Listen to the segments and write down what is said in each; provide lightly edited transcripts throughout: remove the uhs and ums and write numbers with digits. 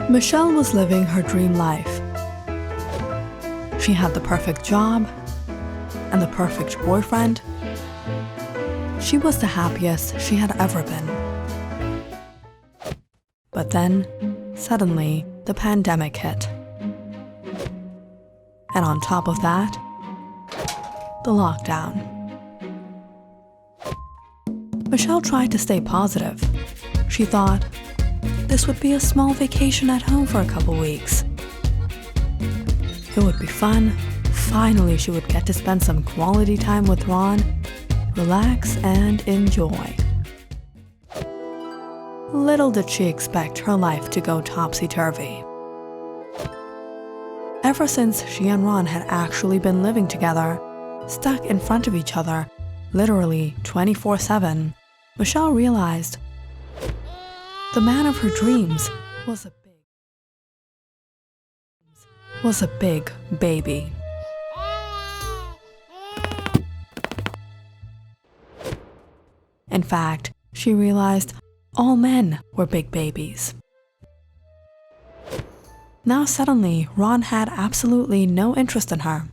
Michelle was living her dream life. She had the perfect job and the perfect boyfriend. She was the happiest she had ever been. But then, suddenly, the pandemic hit. And on top of that, the lockdown. Michelle tried to stay positive. She thought this would be a small vacation at home for a couple weeks. It would be fun. Finally, she would get to spend some quality time with Ron, relax and enjoy. Little did she expect her life to go topsy-turvy. Ever since she and Ron had actually been living together, stuck in front of each other, literally 24/7, Michelle realized the man of her dreams was a big baby. In fact, she realized all men were big babies. Now suddenly, Ron had absolutely no interest in her,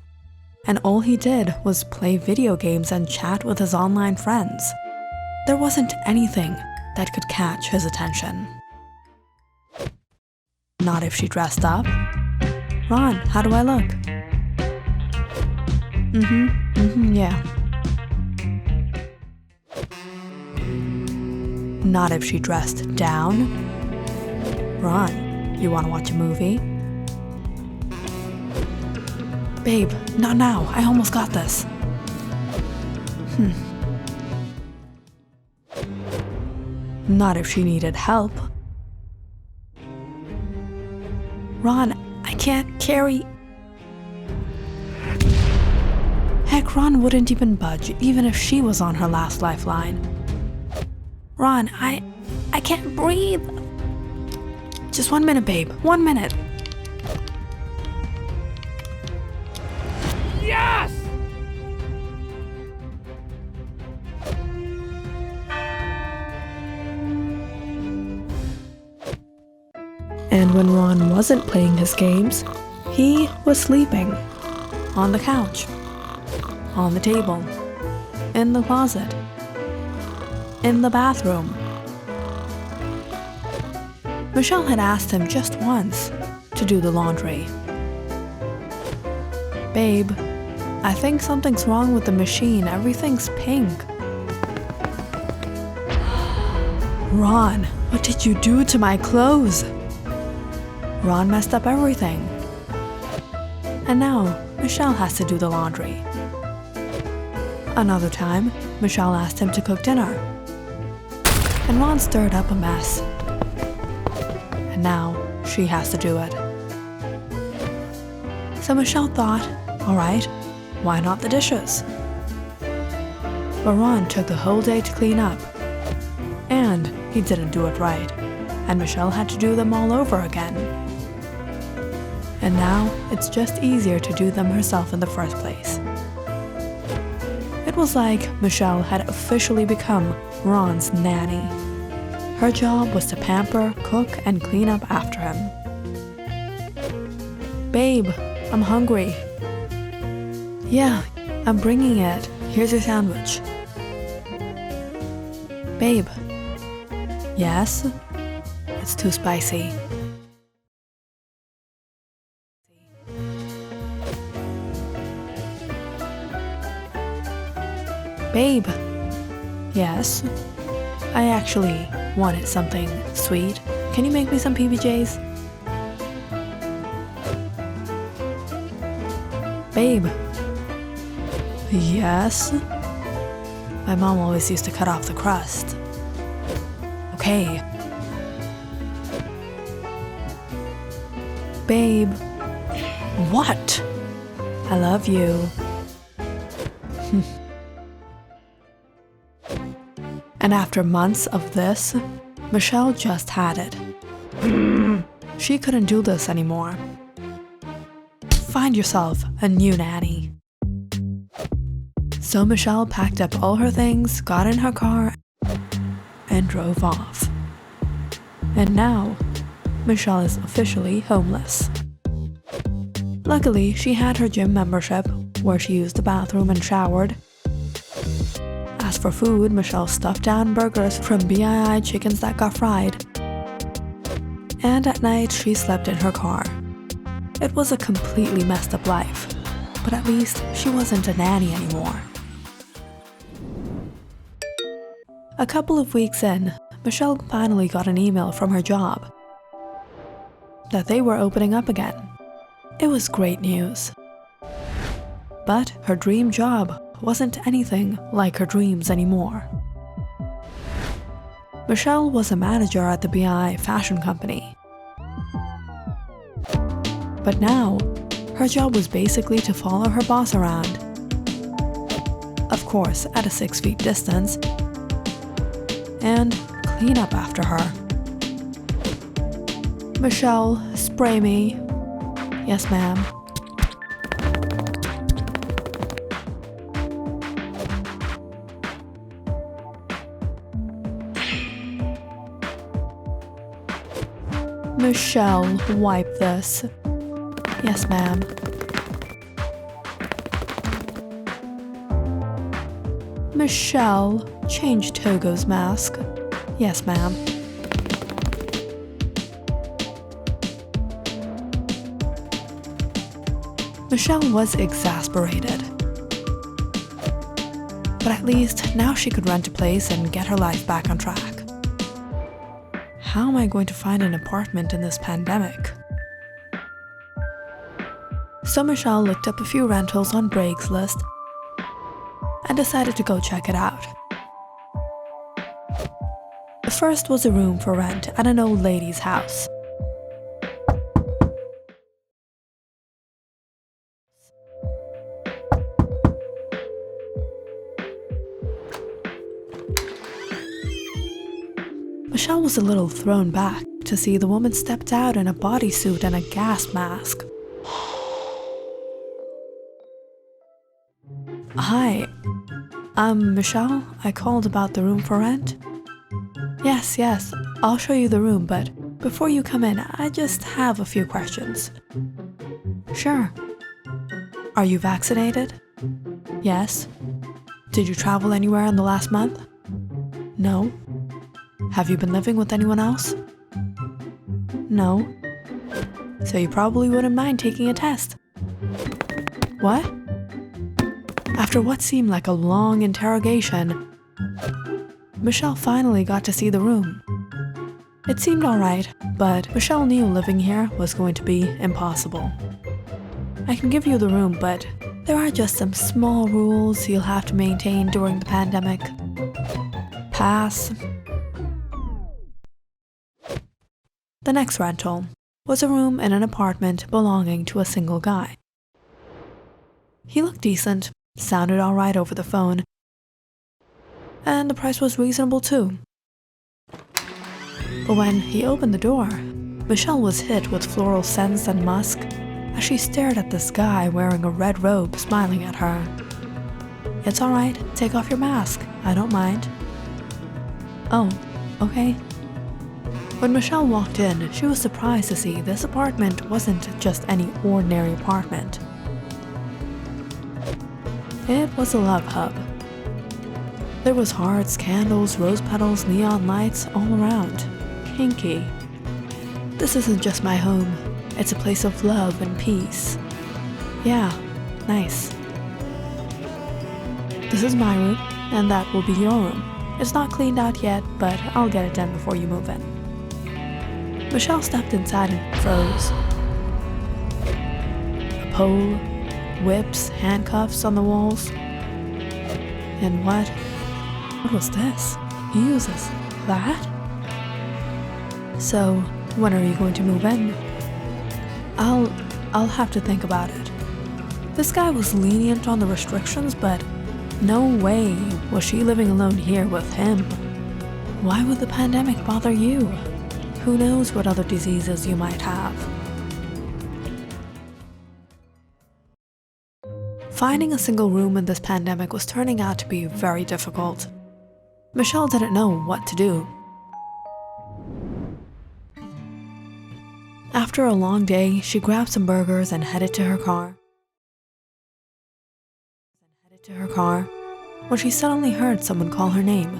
and all he did was play video games and chat with his online friends. There wasn't anything that could catch his attention. Not if she dressed up. Ron, how do I look? Yeah. Not if she dressed down. Ron, you wanna watch a movie? Babe, not now, I almost got this. Not if she needed help. Ron, I can't carry. Heck, Ron wouldn't even budge, even if she was on her last lifeline. Ron, I can't breathe. Just 1 minute, babe, 1 minute. Yes! And when Ron wasn't playing his games, he was sleeping. On the couch, on the table, in the closet, in the bathroom. Michelle had asked him just once to do the laundry. Babe, I think something's wrong with the machine. Everything's pink. Ron, what did you do to my clothes? Ron messed up everything. And now, Michelle has to do the laundry. Another time, Michelle asked him to cook dinner. And Ron stirred up a mess. And now, she has to do it. So Michelle thought, alright, why not the dishes? But Ron took the whole day to clean up. And he didn't do it right. And Michelle had to do them all over again. And now, it's just easier to do them herself in the first place. It was like Michelle had officially become Ron's nanny. Her job was to pamper, cook, and clean up after him. Babe, I'm hungry. Yeah, I'm bringing it. Here's your sandwich. Babe. Yes? It's too spicy. Babe. Yes? I actually wanted something sweet. Can you make me some PBJs? Babe. Yes? My mom always used to cut off the crust. Okay. Babe. What? I love you. And after months of this, Michelle just had it. She couldn't do this anymore. Find yourself a new nanny. So Michelle packed up all her things, got in her car, and drove off. And now, Michelle is officially homeless. Luckily, she had her gym membership, where she used the bathroom and showered. As for food, Michelle stuffed down burgers from BII chickens that got fried. And at night, she slept in her car. It was a completely messed up life, but at least she wasn't a nanny anymore. A couple of weeks in, Michelle finally got an email from her job that they were opening up again. It was great news. But her dream job wasn't anything like her dreams anymore. Michelle was a manager at the BI fashion company. But now, her job was basically to follow her boss around. Of course, at a 6 feet distance, and clean up after her. Michelle, spray me. Yes, ma'am. Michelle, wipe this. Yes, ma'am. Michelle, change Togo's mask. Yes, ma'am. Michelle was exasperated. But at least now she could rent a place and get her life back on track. How am I going to find an apartment in this pandemic? So Michelle looked up a few rentals on Craigslist and decided to go check it out. The first was a room for rent at an old lady's house. Michelle was a little thrown back to see the woman stepped out in a bodysuit and a gas mask. Hi, I'm Michelle. I called about the room for rent. Yes, I'll show you the room, but before you come in, I just have a few questions. Sure. Are you vaccinated? Yes. Did you travel anywhere in the last month? No. Have you been living with anyone else? No. So you probably wouldn't mind taking a test. What? After what seemed like a long interrogation, Michelle finally got to see the room. It seemed alright, but Michelle knew living here was going to be impossible. I can give you the room, but there are just some small rules you'll have to maintain during the pandemic. Pass. The next rental was a room in an apartment belonging to a single guy. He looked decent, sounded alright over the phone, and the price was reasonable too. But when he opened the door, Michelle was hit with floral scents and musk as she stared at this guy wearing a red robe smiling at her. It's alright, take off your mask, I don't mind. Oh, okay. When Michelle walked in, she was surprised to see this apartment wasn't just any ordinary apartment. It was a love hub. There was hearts, candles, rose petals, neon lights all around. Kinky. This isn't just my home. It's a place of love and peace. Yeah, nice. This is my room, and that will be your room. It's not cleaned out yet, but I'll get it done before you move in. Michelle stepped inside and froze. A pole, whips, handcuffs on the walls. And what was this? He uses that? So, when are you going to move in? I'll have to think about it. This guy was lenient on the restrictions, but no way was she living alone here with him. Why would the pandemic bother you? Who knows what other diseases you might have? Finding a single room in this pandemic was turning out to be very difficult. Michelle didn't know what to do. After a long day, she grabbed some burgers and headed to her car. When she suddenly heard someone call her name.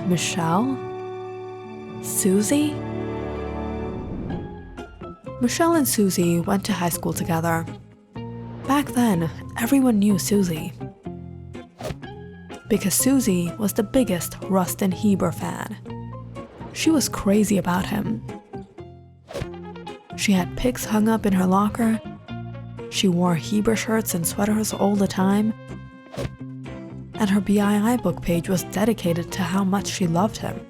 Michelle? Susie? Michelle and Susie went to high school together. Back then, everyone knew Susie, because Susie was the biggest Rustin Heber fan. She was crazy about him. She had pics hung up in her locker. She wore Heber shirts and sweaters all the time. And her BII book page was dedicated to how much she loved him.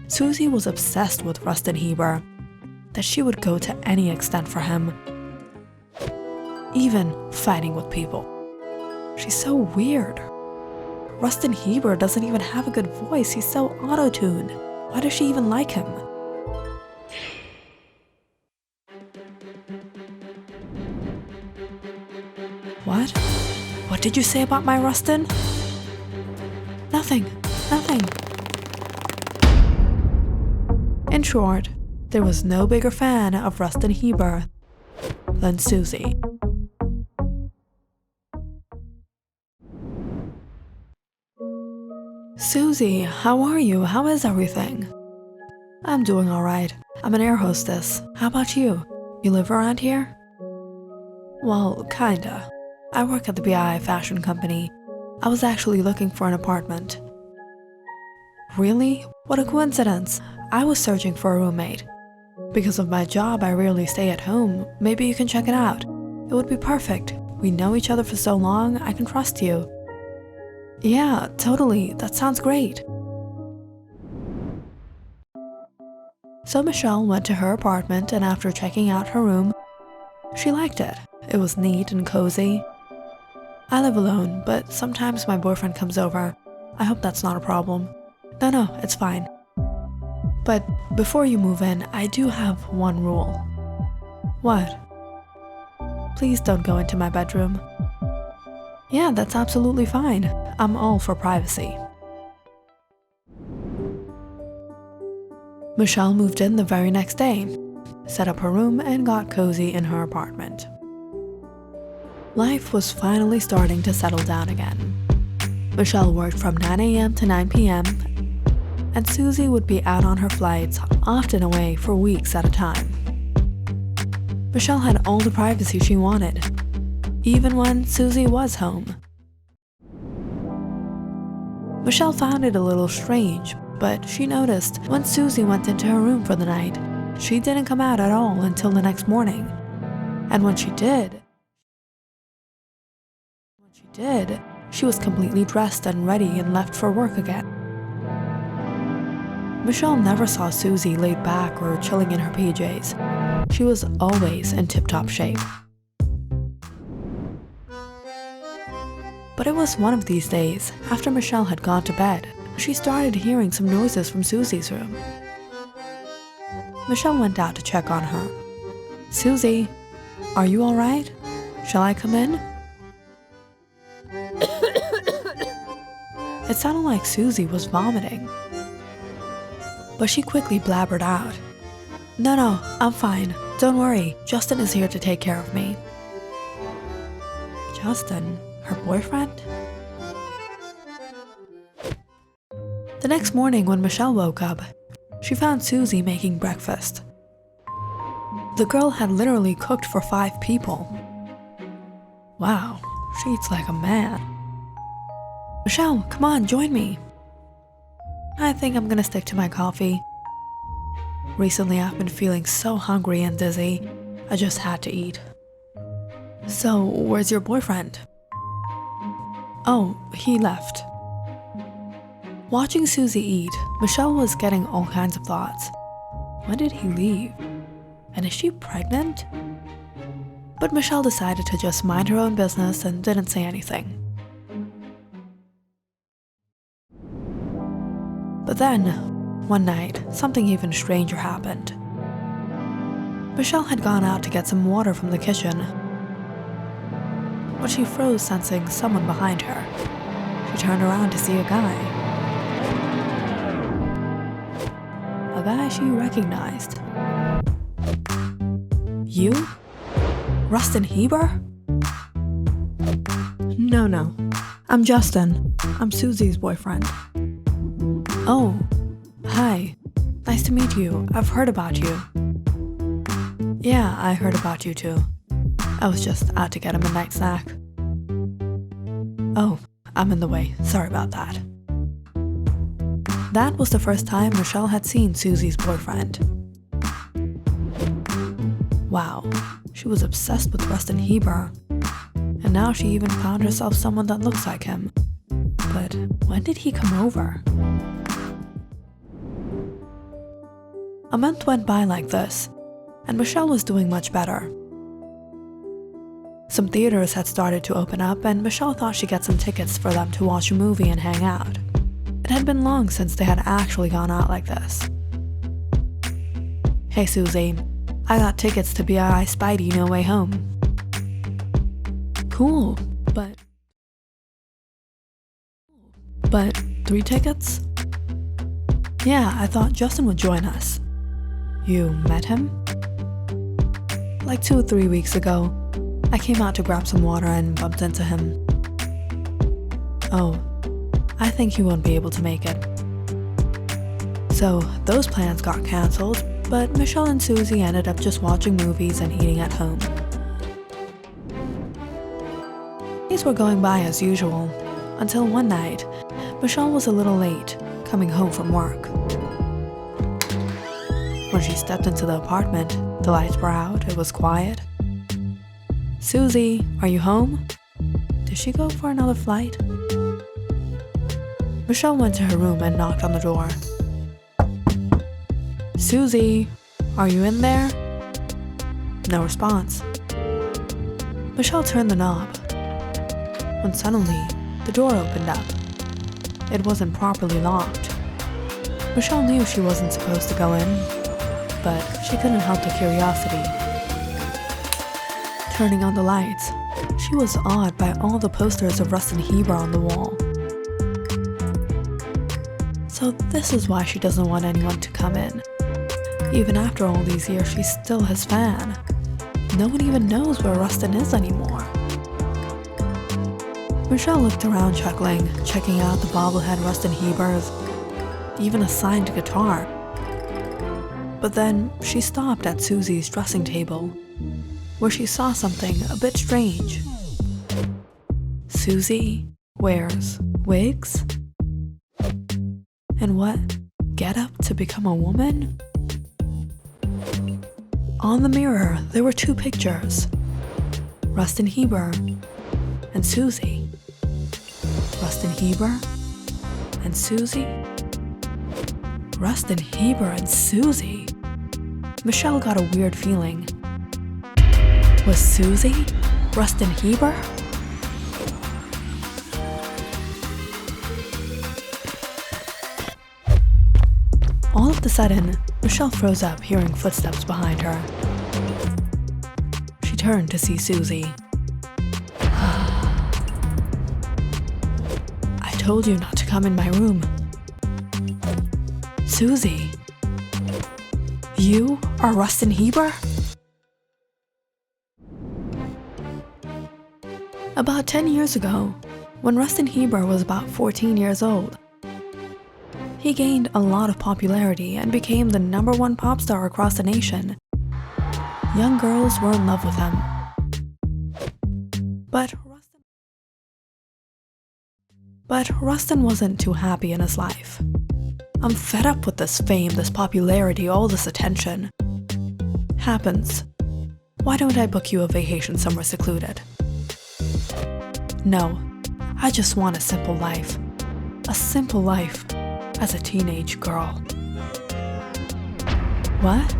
Susie was obsessed with Rustin Heber, that she would go to any extent for him, even fighting with people. She's so weird. Rustin Heber doesn't even have a good voice. He's so auto-tuned. Why does she even like him? What? What did you say about my Rustin? Nothing. In short, there was no bigger fan of Rustin Heber than Susie. Susie, how are you? How is everything? I'm doing alright. I'm an air hostess. How about you? You live around here? Well, kinda. I work at the BI fashion company. I was actually looking for an apartment. Really? What a coincidence. I was searching for a roommate. Because of my job, I rarely stay at home. Maybe you can check it out. It would be perfect. We know each other for so long, I can trust you. Yeah, totally. That sounds great. So Michelle went to her apartment, and after checking out her room, she liked it. It was neat and cozy. I live alone, but sometimes my boyfriend comes over. I hope that's not a problem. No, it's fine. But before you move in, I do have one rule. What? Please don't go into my bedroom. Yeah, that's absolutely fine. I'm all for privacy. Michelle moved in the very next day, set up her room, and got cozy in her apartment. Life was finally starting to settle down again. Michelle worked from 9 a.m. to 9 p.m., and Susie would be out on her flights, often away for weeks at a time. Michelle had all the privacy she wanted, even when Susie was home. Michelle found it a little strange, but she noticed when Susie went into her room for the night, she didn't come out at all until the next morning. And when she did, she was completely dressed and ready and left for work again. Michelle never saw Susie laid back or chilling in her PJs. She was always in tip-top shape. But it was one of these days, after Michelle had gone to bed, she started hearing some noises from Susie's room. Michelle went out to check on her. Susie, are you alright? Shall I come in? It sounded like Susie was vomiting. But she quickly blabbered out. No, I'm fine. Don't worry, Justin is here to take care of me. Justin? Her boyfriend? The next morning when Michelle woke up, she found Susie making breakfast. The girl had literally cooked for 5 people. Wow, she eats like a man. Michelle, come on, join me. I think I'm gonna stick to my coffee. Recently I've been feeling so hungry and dizzy, I just had to eat. So, where's your boyfriend? Oh, he left. Watching Susie eat, Michelle was getting all kinds of thoughts. When did he leave? And is she pregnant? But Michelle decided to just mind her own business and didn't say anything. But then, one night, something even stranger happened. Michelle had gone out to get some water from the kitchen, but she froze sensing someone behind her. She turned around to see a guy. A guy she recognized. You? Rustin Heber? No. I'm Justin. I'm Susie's boyfriend. Oh, hi. Nice to meet you. I've heard about you. Yeah, I heard about you too. I was just out to get a midnight snack. Oh, I'm in the way. Sorry about that. That was the first time Michelle had seen Susie's boyfriend. Wow, she was obsessed with Rustin Heber. And now she even found herself someone that looks like him. But when did he come over? A month went by like this, and Michelle was doing much better. Some theaters had started to open up, and Michelle thought she'd get some tickets for them to watch a movie and hang out. It had been long since they had actually gone out like this. Hey Susie, I got tickets to B.I. Spidey No Way Home. Cool, but 3 tickets? Yeah, I thought Justin would join us. You met him? Like 2 or 3 weeks ago, I came out to grab some water and bumped into him. Oh, I think he won't be able to make it. So those plans got cancelled, but Michelle and Susie ended up just watching movies and eating at home. Days were going by as usual, until one night, Michelle was a little late, coming home from work. When she stepped into the apartment, the lights were out, it was quiet. Susie, are you home? Did she go for another flight? Michelle went to her room and knocked on the door. Susie, are you in there? No response. Michelle turned the knob, when suddenly, the door opened up. It wasn't properly locked. Michelle knew she wasn't supposed to go in, but she couldn't help the curiosity. Turning on the lights, she was awed by all the posters of Rustin Heber on the wall. So this is why she doesn't want anyone to come in. Even after all these years, she's still his fan. No one even knows where Rustin is anymore. Michelle looked around chuckling, checking out the bobblehead Rustin Heber's, even a signed guitar. But then she stopped at Susie's dressing table, where she saw something a bit strange. Susie wears wigs? And what, get up to become a woman? On the mirror, there were 2 pictures. Rustin Heber and Susie. Rustin Heber and Susie? Rustin Heber and Susie? Michelle got a weird feeling. Was Susie Rustin Heber? All of a sudden, Michelle froze up, hearing footsteps behind her. She turned to see Susie. I told you not to come in my room. Susie, you are Rustin Heber? About 10 years ago, when Rustin Heber was about 14 years old, he gained a lot of popularity and became the #1 pop star across the nation. Young girls were in love with him. But Rustin wasn't too happy in his life. I'm fed up with this fame, this popularity, all this attention. Happens. Why don't I book you a vacation somewhere secluded? No, I just want a simple life. A simple life as a teenage girl. What?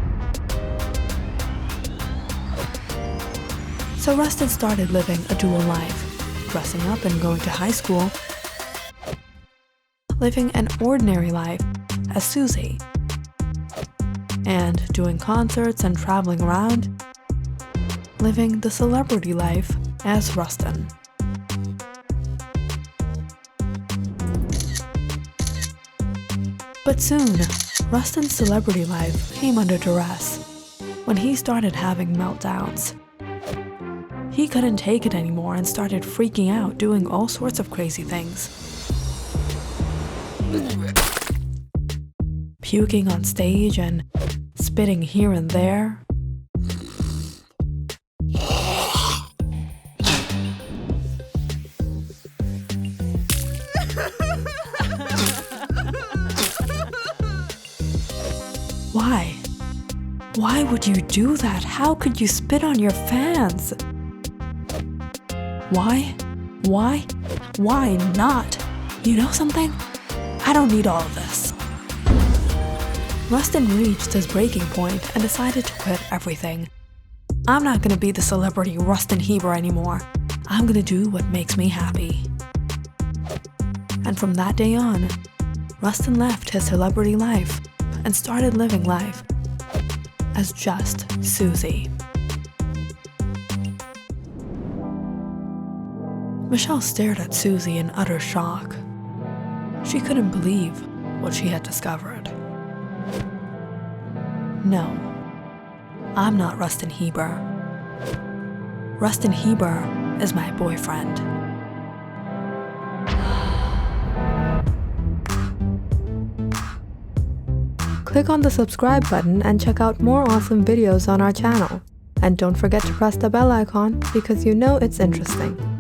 So Rustin started living a dual life, dressing up and going to high school, living an ordinary life as Susie, and doing concerts and traveling around, living the celebrity life as Rustin. But soon, Rustin's celebrity life came under duress. when he started having meltdowns. He couldn't take it anymore and started freaking out, doing all sorts of crazy things. Puking on stage and spitting here and there. Why? Why would you do that? How could you spit on your fans? Why? Why not? You know something? I don't need all of this. Rustin reached his breaking point and decided to quit everything. I'm not gonna be the celebrity Rustin Heber anymore. I'm gonna do what makes me happy. And from that day on, Rustin left his celebrity life and started living life as just Susie. Michelle stared at Susie in utter shock. She couldn't believe what she had discovered. No, I'm not Rustin Heber. Rustin Heber is my boyfriend. Click on the subscribe button and check out more awesome videos on our channel. And don't forget to press the bell icon because you know it's interesting.